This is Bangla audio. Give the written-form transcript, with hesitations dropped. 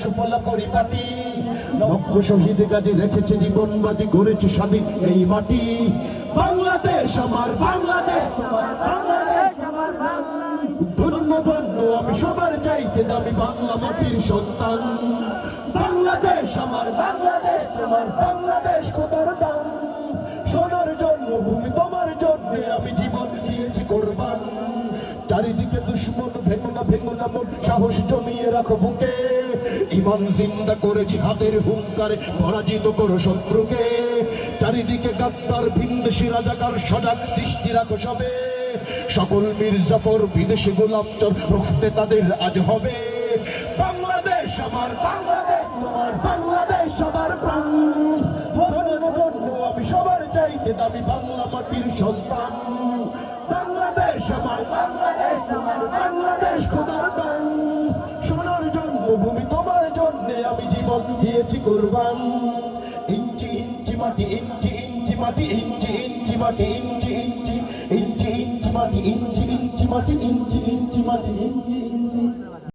সুফলা পরিপাটি লক্ষ শহীদ গাজী রেখেছে জীবন বাজি করেছে স্বাধীন এই মাটি। বাংলাদেশ আমার, বাংলাদেশ তোমার, বাংলাদেশ আমার ধন্য ধন্য আমি সবার চাইতে দামি বাংলা মাটির সন্তান। বাংলাদেশ আমার, বাংলাদেশ তোমার, বাংলাদেশ খোদার দান। সোনার জন্মভূমি তোমার জন্য আমি জীবন দিয়েছি কোরবান। চারিদিকে দুশ্মন ভেঙো না মন, সাহস জমিয়ে রাখো বুকে। ইমান জিন্দা করে জিহাদের হুঙ্কারে পরাজিত করো শত্রুকে। চারিদিকে গাদ্দার ভিনদেশী রাজাকার সজাগ দৃষ্টি রাখো সবে। সকল মির্জাফর বিদেশি গোলামচর রুখতে তাদের আজ হবে। বাংলাদেশ আমার, বাংলাদেশ তোমার, বাংলাদেশ সবার প্রাণ। আমি সবার চাইতে দামি বাংলা মাটির সন্তান। বাংলাদেশ আমার, বাংলাদেশ আমার, বাংলাদেশ খোদার দান। সোনার জন্মভূমি তোমার জন্য আমি জীবন দিয়েছি কোরবান। ইঞ্চি ইঞ্চি মাটি, ইঞ্চি ইঞ্চি মাটি, ইঞ্চি ইঞ্চি মাটি, ইঞ্চি ইঞ্চি, ইঞ্চি ইঞ্চি মাটি, ইঞ্চি ইঞ্চি মাটি, ইঞ্চি ইঞ্চি মাটি, ইঞ্চি ইঞ্চি।